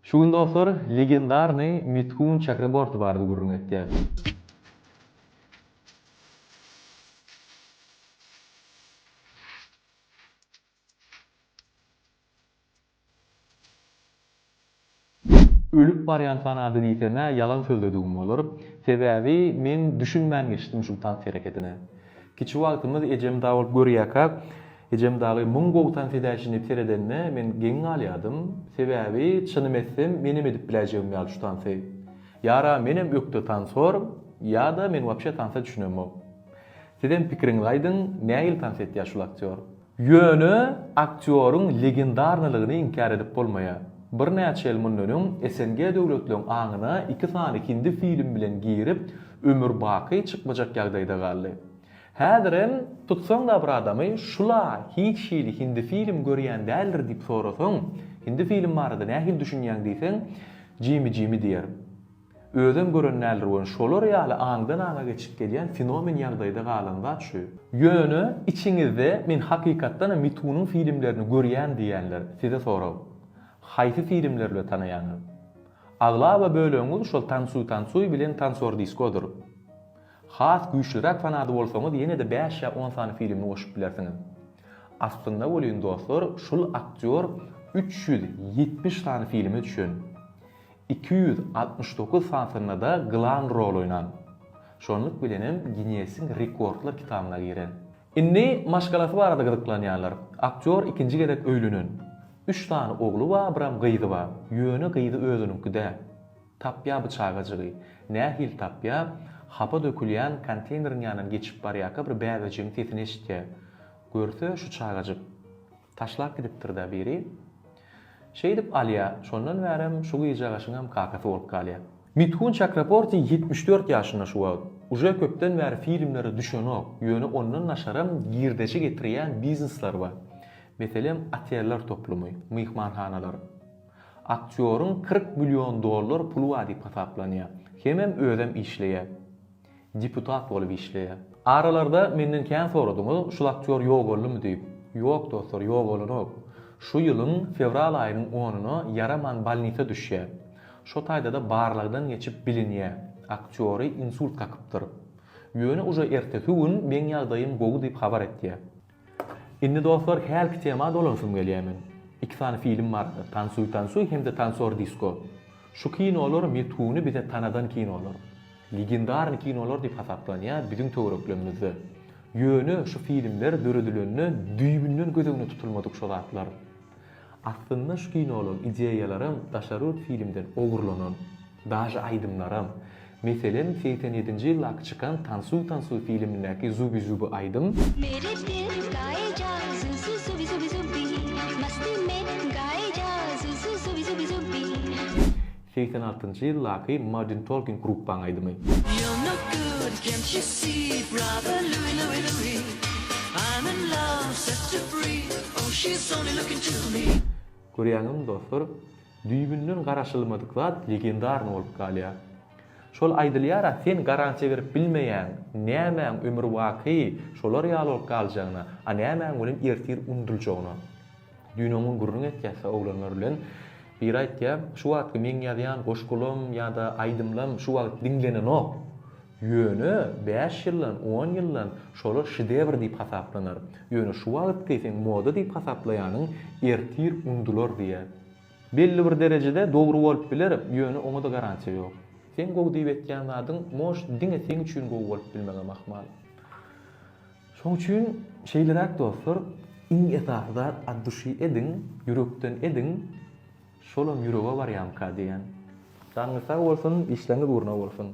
Şugun dostlar, legendarny Mithun Chakraborty bardy gurrun etdi. Ölüp baryan fanadı diýsene ýalan sözlediğim bolar. Sebäbi men düşünmän geçdim şu tan hareketine. Kiçi wagtymyz ejem dağı bolup görýäkä. Ejem dağı muň gowtan fedäşini teredenne men geň alýadym. Sebäbi çynym etsem menim edip bilejegim ýaly şu tansy. Ýara menem ökde tansor, ýa-da men wapşe tansa düşünemok. Sizden pikiriňizi aýdyň, näil tans etdi şu aktyör? Ýöne aktýoryň legendarlygyny inkar edip bolmaýar. Bir näçe ýyl mundan SNG döwletleriň aňyna 2 sany hindi film bilen girip ömür baky çykmajak ýagdaýda galdy. Häzirem tutsaň da bir adamy şula hiç şeýle hindi film görýän däldir diýip sorasaň, hindi film barada nähil düşünýäň diýseň, jimi diýer. Özüm gören näler bolan şolar ýaly aňdan aňa geçip gelýän fenomen ýagdaýda galanda şu. Ýöne içiňizde men hakykatdan Mithunyň filmlerini görýän diýenler size sorag. Haýsy filmlerle tanaýaňyz? Aglaba böleňiz şol tansuy bilen tansor diskodur. Has güýçlirak fanady bolsaňyz ýene-de 5 ýa 10 sany filmni goşup bilersiňiz. Aslynda bolýan dostlar, şol aktýor 370 sany filmi düşen. 269 sansyna da glam rol oynan. Şonluk bilenem Guinness'in rekordlar kitabyna giren. Indi maşgalasy barada gyzyklanýarlar. Aktýor ikinji gerek öýlünün. 3 tane oglu wa, biram gyýdy wa. Ýöne gyýdy özüninkide. Tapýa bıçagagygy. Nähil tapýa? Hapa dökülýän konteynerin ýanyna geçip barýaka bir bäwejing sesini eşitdi. Görse şu çagagyk. Taşlap gidipdir da biri. Şey dip alýa, şondan bärem şu gyýjagaşyňam kakasy bolup galýa. Mithun Chakraborty 74 ýaşynda şu wagt. Uje köpden bäri filmlere düşenok, ýöne ondan naşaram girdeçi getirýän biznesler bar. Meselem atýerler toplumy, myhmanhanalar. Aktýoryň 40 milyon dollar pulu bar diýip hasaplanýar. Hemem özem işleýär. Deputat bolup işleýär. Aralarda menden kän soradymy, şu aktýor ýok boldymy diýip. Ýok dostlar, ýok bolanok. Şu ýylyň fevral aýynyň 10-uny Yaraman balnisa düşýär. Şo taýda da barlygdan geçip bilinýär. Aktýory insult kakypdyr. Ýöne uje ertesi gün men ýagdaýym gowy diýip habar etdi. Indi dostlar her tema dolansym gelýärmin. 2 sany film bar. Tansuy hem de tansor disko. Şu kinolar Mithuny bize tanadan kinolar. Legendarny kinolar diýip hasaplanýar biziň töwereklerimizde. Ýöne şu filmler döredilende düýbünden gözüňe tutulmadyk şol atlar. Aslında şu kinolar ideýalaram daşarut filmden ogurlanan, daşa aýdymlarym. Meselem 87-nji ýylda çykan Tansuy filmindäki Zubi aýdym. Mere dil gaye ja zubi masti me gaye ja zubi 86-njy ýyldaky Modern Talking gruppaň aýdymy. Can't you see, brother Louis? I'm in love, set to free. Oh, she's only looking to me. Görýäňim dostlar, düýbünden garaşylmadyk zat legendarny bolup galýar. Şol aýdylýar, sen garansiýa berip bilmeýän, näme ömür waky, şolar ýaly bolup galjagyna, a näme bolan ertir undurjagyna. Dünýäniň gurrun etkäse oglanlar bilen bir aýtdy, şu wagt men ýazýan goşgulum ýa-da aýdymlam şu wagt dinlenenok. Ýöne 5 ýyldan, 10 ýyldan şolar şedevr diýip hasaplanır. Ýöne şu wagt kesin moda diýip hasaplaýanyň ertir undular diýer. Belli bir derejede dogry bolup biler, ýöne ona da garansiýa ýok. Sen gowy diýip etýän zadyň moş diňe sen üçin gowy bolup bilmege mahmal. Şoň üçin şeýlerak dostlar, iň esasda adduşy edin, ýürekden edin, şolam ýürege barýam ka diýen. Taňysa bolsun, işleňiz urna bolsun.